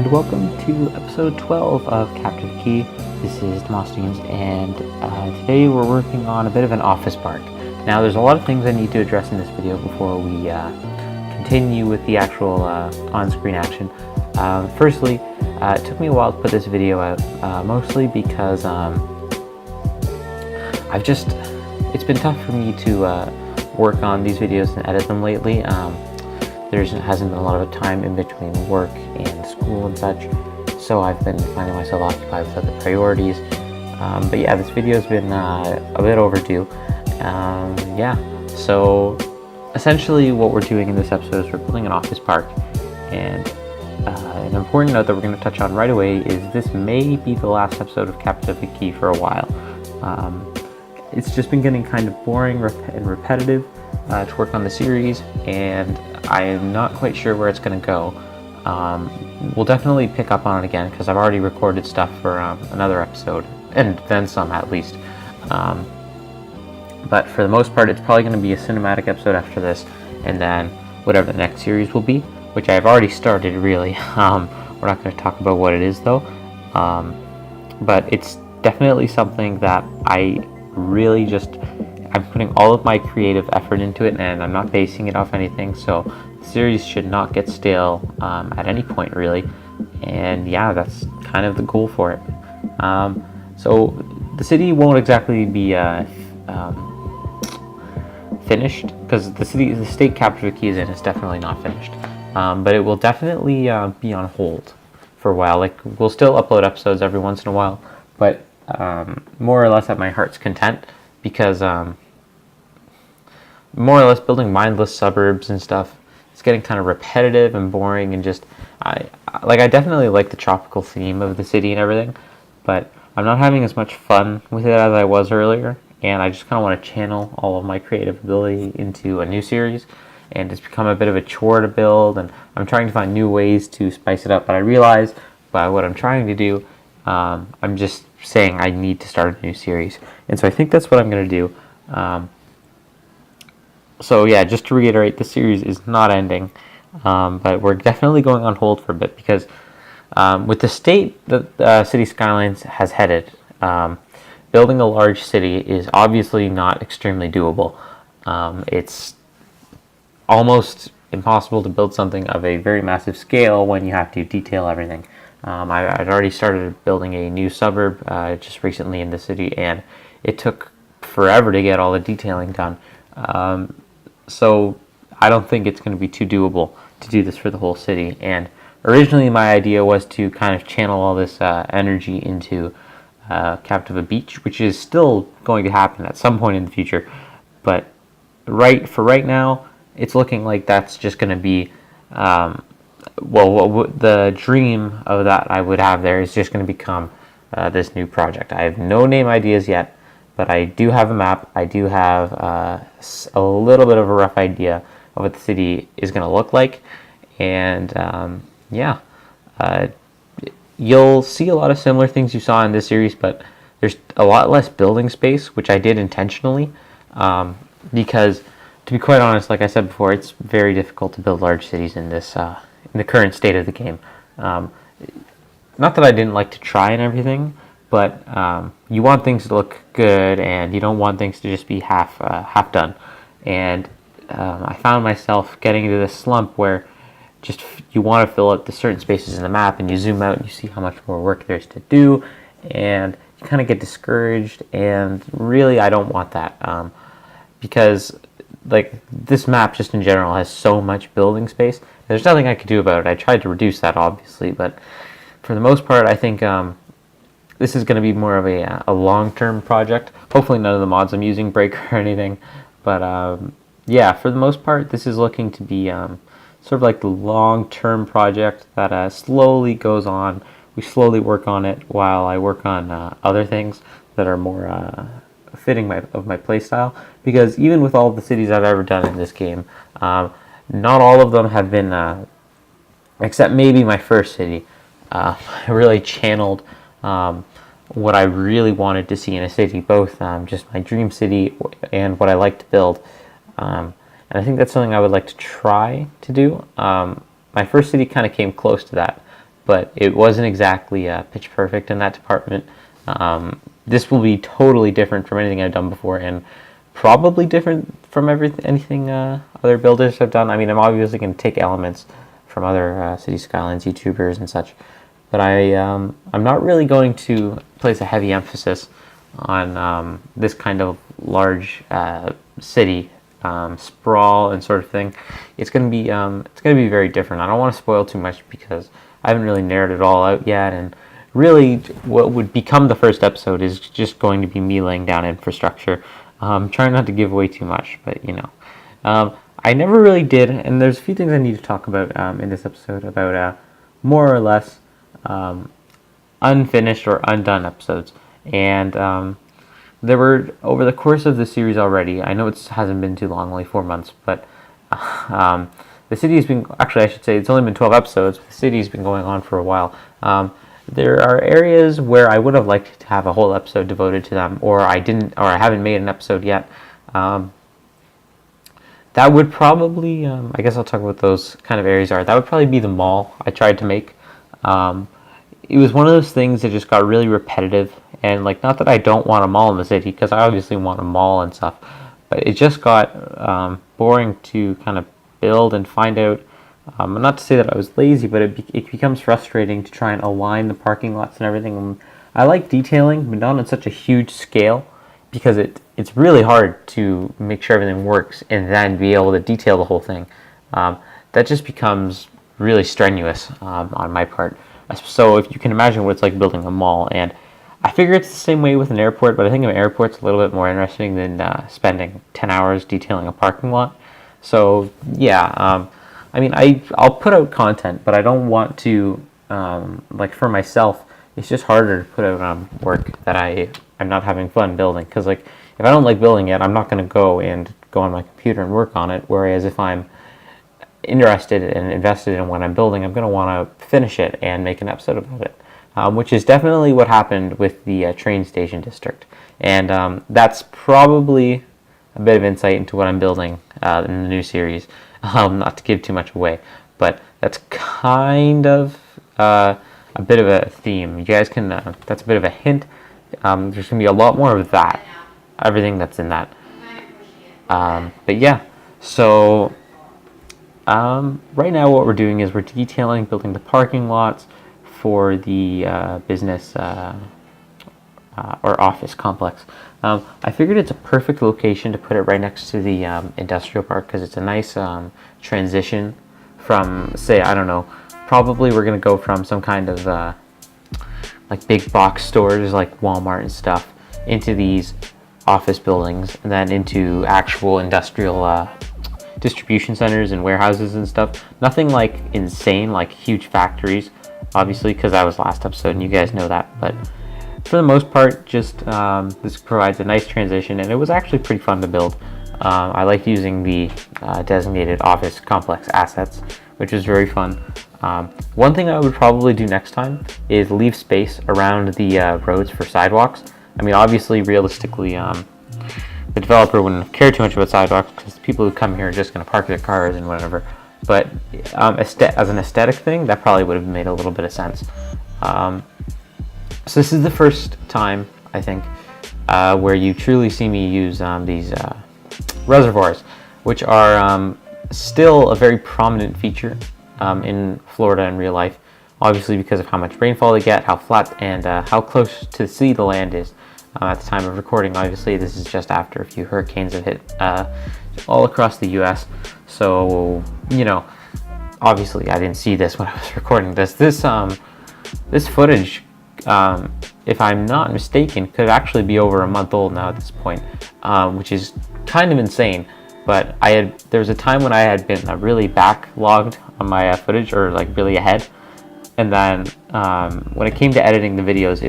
and welcome to episode 12 of Captiva Key. This is Demosthenes, and today we're working on a bit of an office park. Now, there's a lot of things I need to address in this video before we continue with the actual on-screen action. Firstly, it took me a while to put this video out, mostly because it's been tough for me to work on these videos and edit them lately. There hasn't been a lot of time in between work and school and such, so I've been finding myself occupied with other priorities. But yeah, this video's been a bit overdue. So essentially what we're doing in this episode is we're building an office park, and an important note that we're going to touch on right away is this may be the last episode of Captiva Key for a while. It's just been getting kind of boring and repetitive to work on the series, and I am not quite sure where it's going to go. We'll definitely pick up on it again because I've already recorded stuff for another episode, and then some at least. But for the most part, it's probably going to be a cinematic episode after this, and then whatever the next series will be, which I've already started, really. We're not going to talk about what it is, though. But it's definitely something that I'm putting all of my creative effort into it, and I'm not basing it off anything, so the series should not get stale at any point, really. And yeah, that's kind of the goal for it. So the city won't exactly be finished, because the state Captiva Key is in is definitely not finished. But it will definitely be on hold for a while. Like, we'll still upload episodes every once in a while, but more or less at my heart's content, because more or less building mindless suburbs and stuff, it's getting kind of repetitive and boring, and just I definitely like the tropical theme of the city and everything, but I'm not having as much fun with it as I was earlier, and I just kind of want to channel all of my creative ability into a new series, and it's become a bit of a chore to build, and I'm trying to find new ways to spice it up, but I realize by what I'm trying to do, I'm just saying I need to start a new series, and so I think that's what I'm going to do. So yeah, just to reiterate, the series is not ending, but we're definitely going on hold for a bit, because with the state that City Skylines has headed, building a large city is obviously not extremely doable. It's almost impossible to build something of a very massive scale when you have to detail everything. I'd already started building a new suburb just recently in the city, and it took forever to get all the detailing done. So I don't think it's going to be too doable to do this for the whole city. And originally my idea was to kind of channel all this energy into Captiva Beach, which is still going to happen at some point in the future. But right now, it's looking like that's just going to be, the dream of that I would have there is just going to become this new project. I have no name ideas yet, but I do have a map. I do have a little bit of a rough idea of what the city is going to look like. And you'll see a lot of similar things you saw in this series, but there's a lot less building space, which I did intentionally, because, to be quite honest, like I said before, it's very difficult to build large cities in this in the current state of the game. Not that I didn't like to try and everything, but you want things to look good, and you don't want things to just be half done. And I found myself getting into this slump where just you want to fill out the certain spaces in the map, and you zoom out and you see how much more work there's to do, and you kind of get discouraged. And really, I don't want that, because like this map just in general has so much building space. There's nothing I could do about it. I tried to reduce that, obviously, but for the most part, I think this is going to be more of a long-term project. Hopefully none of the mods I'm using break or anything, but yeah, for the most part, this is looking to be sort of like the long-term project that slowly goes on. We slowly work on it while I work on other things that are more fitting my playstyle, because even with all the cities I've ever done in this game, not all of them have been, except maybe my first city, really channeled what I really wanted to see in a city, both just my dream city and what I like to build. And I think that's something I would like to try to do. My first city kind of came close to that, but it wasn't exactly pitch perfect in that department. This will be totally different from anything I've done before, and probably different from anything other builders have done. I mean, I'm obviously going to take elements from other City Skylines YouTubers and such, but I'm not really going to place a heavy emphasis on this kind of large city sprawl and sort of thing. It's going to be very different. I don't want to spoil too much because I haven't really narrowed it all out yet, and really what would become the first episode is just going to be me laying down infrastructure. Trying not to give away too much, but you know. I never really did, and there's a few things I need to talk about in this episode about more or less unfinished or undone episodes. And there were, over the course of the series already, I know it hasn't been too long, only 4 months, but the city has been, actually I should say it's only been 12 episodes, but the city's been going on for a while. There are areas where I would have liked to have a whole episode devoted to them, or I haven't made an episode yet. That would probably, I guess I'll talk about those kind of areas that would probably be the mall I tried to make. It was one of those things that just got really repetitive, and like, not that I don't want a mall in the city, because I obviously want a mall and stuff, but it just got boring to kind of build and find out. Not to say that I was lazy, but it becomes frustrating to try and align the parking lots and everything. I like detailing, but not on such a huge scale, because it's really hard to make sure everything works and then be able to detail the whole thing. That just becomes really strenuous on my part. So if you can imagine what it's like building a mall, and I figure it's the same way with an airport, but I think an airport's a little bit more interesting than spending 10 hours detailing a parking lot. So yeah, I mean, I'll put out content, but I don't want to, like, for myself, it's just harder to put out work that I'm not having fun building. Because, like, if I don't like building it, I'm not going to go on my computer and work on it. Whereas if I'm interested and invested in what I'm building, I'm going to want to finish it and make an episode about it. Which is definitely what happened with the train station district. And that's probably a bit of insight into what I'm building in the new series. Not to give too much away, but that's kind of a bit of a theme. You guys can, that's a bit of a hint. There's going to be a lot more of that, everything that's in that. But yeah, so right now what we're doing is we're detailing, building the parking lots for the business or office complex. I figured it's a perfect location to put it right next to the industrial park, because it's a nice transition from, say, I don't know, probably we're going to go from some kind of like big box stores like Walmart and stuff into these office buildings, and then into actual industrial distribution centers and warehouses and stuff. Nothing like insane, like huge factories, obviously, because that was last episode and you guys know that, but for the most part, just this provides a nice transition, and it was actually pretty fun to build. I liked using the designated office complex assets, which was very fun. One thing I would probably do next time is leave space around the roads for sidewalks. I mean, obviously, realistically, the developer wouldn't care too much about sidewalks, because the people who come here are just going to park their cars and whatever. But as an aesthetic thing, that probably would have made a little bit of sense. So this is the first time, I think, where you truly see me use these reservoirs, which are still a very prominent feature in Florida in real life, obviously because of how much rainfall they get, how flat and how close to the sea the land is. At the time of recording, obviously, this is just after a few hurricanes have hit all across the U.S. So, you know, obviously I didn't see this when I was recording this. This footage, if I'm not mistaken, could actually be over a month old now at this point, which is kind of insane. But there was a time when I had been really backlogged on my footage, or like really ahead, and then when it came to editing the videos,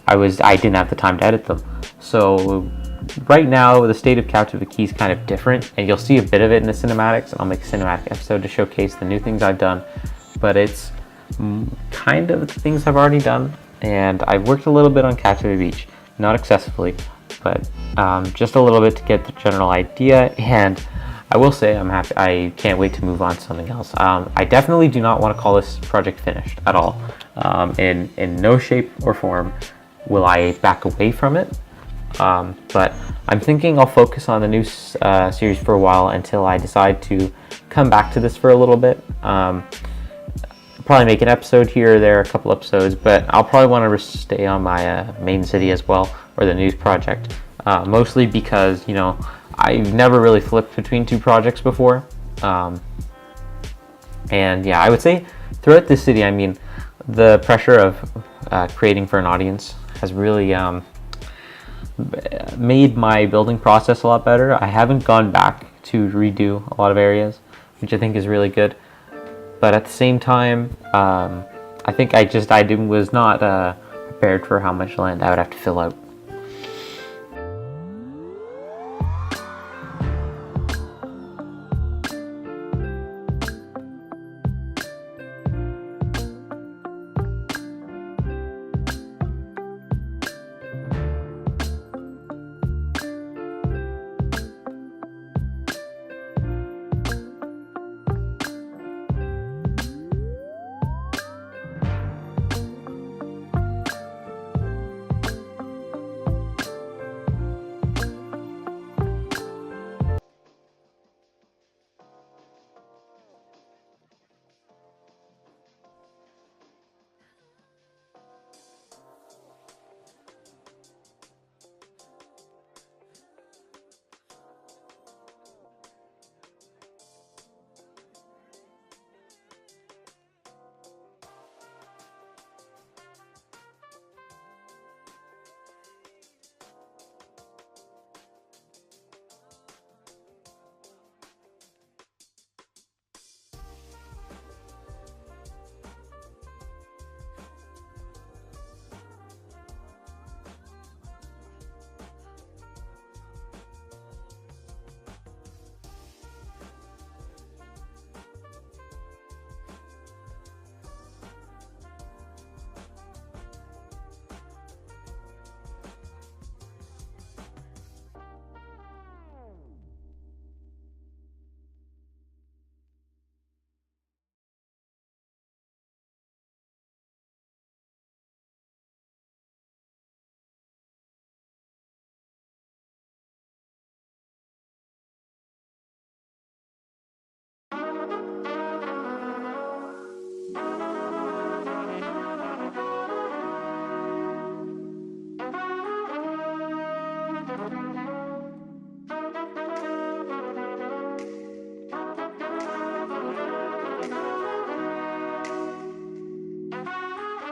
I didn't have the time to edit them. So right now the state of Captiva Key is kind of different, and you'll see a bit of it in the cinematics, and I'll make a cinematic episode to showcase the new things I've done. But it's kind of the things I've already done, and I've worked a little bit on Captiva Beach, not excessively, but just a little bit to get the general idea. And I will say I'm happy. I can't wait to move on to something else. I definitely do not want to call this project finished at all. In no shape or form will I back away from it. But I'm thinking I'll focus on the new series for a while until I decide to come back to this for a little bit. Probably make an episode here or there, a couple episodes, but I'll probably want to stay on my main city as well, or the news project. Mostly because, I've never really flipped between two projects before. And yeah, I would say throughout this city, I mean, the pressure of creating for an audience has really made my building process a lot better. I haven't gone back to redo a lot of areas, which I think is really good. But at the same time, I think I was not prepared for how much land I would have to fill out.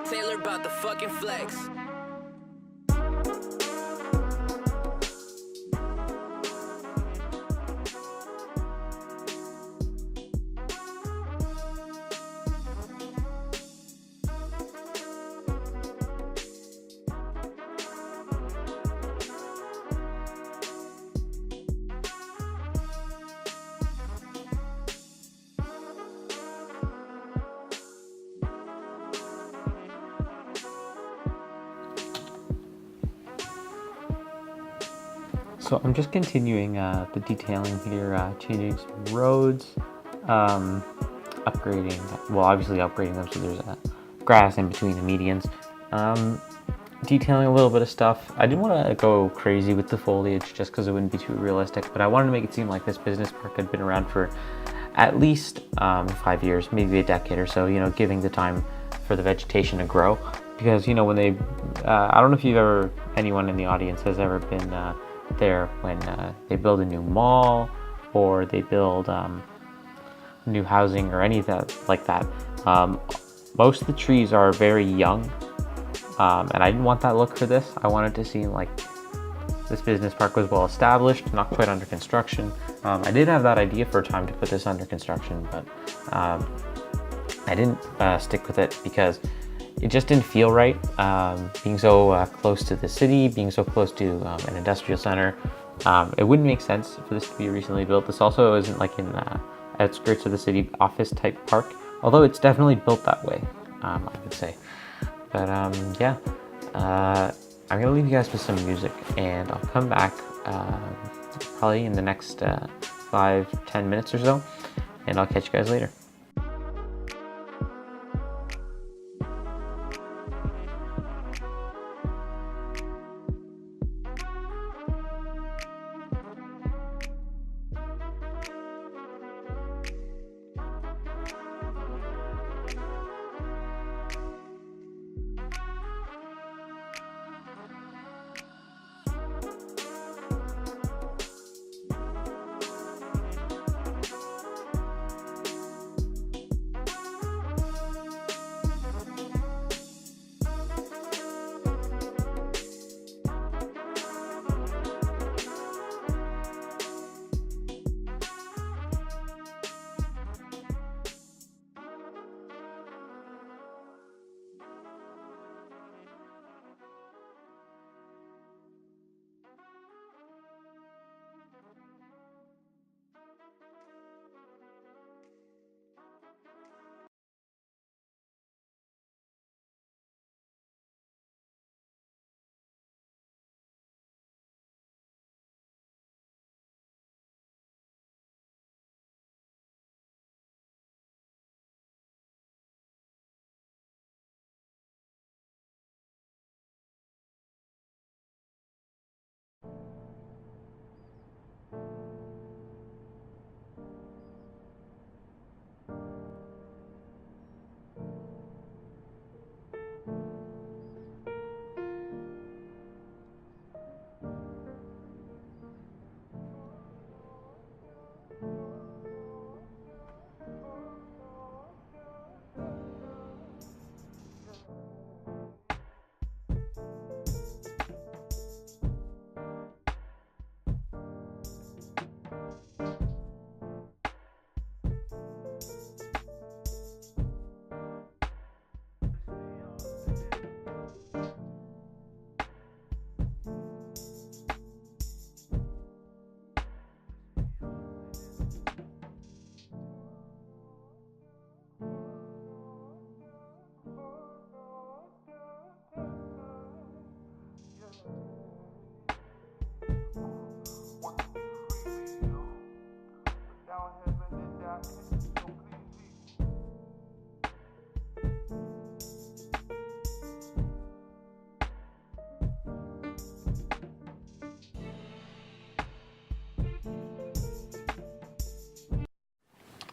Taylor about the fucking flex. So I'm just continuing the detailing here, changing some roads, obviously upgrading them so there's grass in between the medians, detailing a little bit of stuff. I didn't want to go crazy with the foliage just because it wouldn't be too realistic, but I wanted to make it seem like this business park had been around for at least 5 years, maybe a decade or so, giving the time for the vegetation to grow. Because, when they, I don't know if anyone in the audience has ever been there when they build a new mall or they build new housing or any of that like that. Most of the trees are very young, and I didn't want that look for this. I wanted to seem like this business park was well established, not quite under construction. I did have that idea for a time to put this under construction, but I didn't stick with it because it just didn't feel right, being so close to the city, being so close to an industrial center. It wouldn't make sense for this to be recently built. This also isn't like in the outskirts of the city office type park, although it's definitely built that way, I would say. But yeah, I'm gonna leave you guys with some music, and I'll come back probably in the next 5-10 minutes or so, and I'll catch you guys later.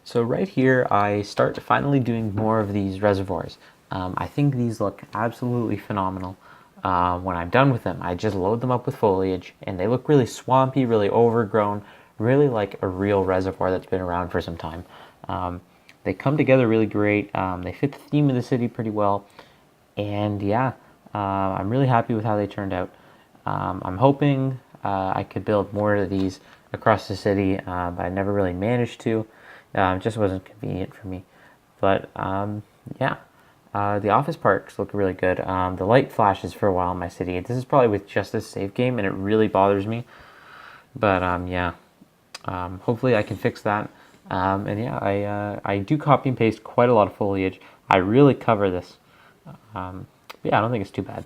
So right here, I start finally doing more of these reservoirs. I think these look absolutely phenomenal. When I'm done with them, I just load them up with foliage, and they look really swampy, really overgrown, really like a real reservoir that's been around for some time. They come together really great. They fit the theme of the city pretty well, and yeah, I'm really happy with how they turned out. I'm hoping I could build more of these across the city, but I never really managed to. It just wasn't convenient for me. But yeah, the office parks look really good. The light flashes for a while in my city. This is probably with just this save game, and it really bothers me. But yeah, hopefully I can fix that. And yeah, I do copy and paste quite a lot of foliage. I really cover this. But yeah, I don't think it's too bad.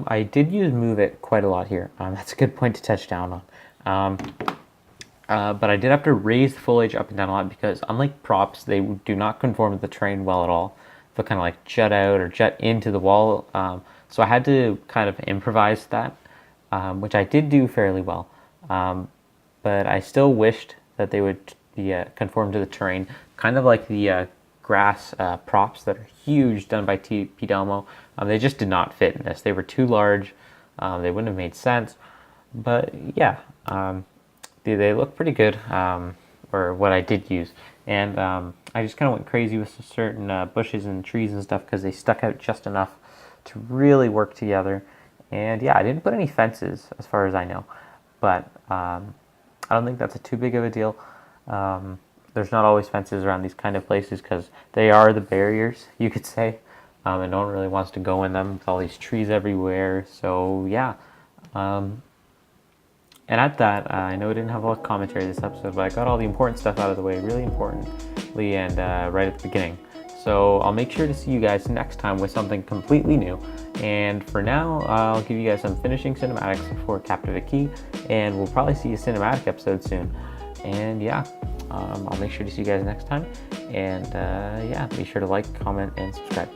I did use Move It quite a lot here. That's a good point to touch down on. But I did have to raise the foliage up and down a lot because unlike props, they do not conform to the terrain well at all. They'll kind of like jut out or jut into the wall. So I had to kind of improvise that, which I did do fairly well. But I still wished that they would be conform to the terrain, kind of like the grass props that are huge done by TP Delmo. They just did not fit in this. They were too large. They wouldn't have made sense. But yeah, they look pretty good, or what I did use. And I just kind of went crazy with some certain bushes and trees and stuff because they stuck out just enough to really work together. And yeah, I didn't put any fences as far as I know. But I don't think that's too big of a deal. There's not always fences around these kind of places because they are the barriers, you could say. And no one really wants to go in them with all these trees everywhere. So yeah. And at that, I know I didn't have a lot of commentary this episode, but I got all the important stuff out of the way really importantly and right at the beginning. So I'll make sure to see you guys next time with something completely new. And for now, I'll give you guys some finishing cinematics for Captiva Key, and we'll probably see a cinematic episode soon. And yeah, I'll make sure to see you guys next time. And yeah, be sure to like, comment, and subscribe.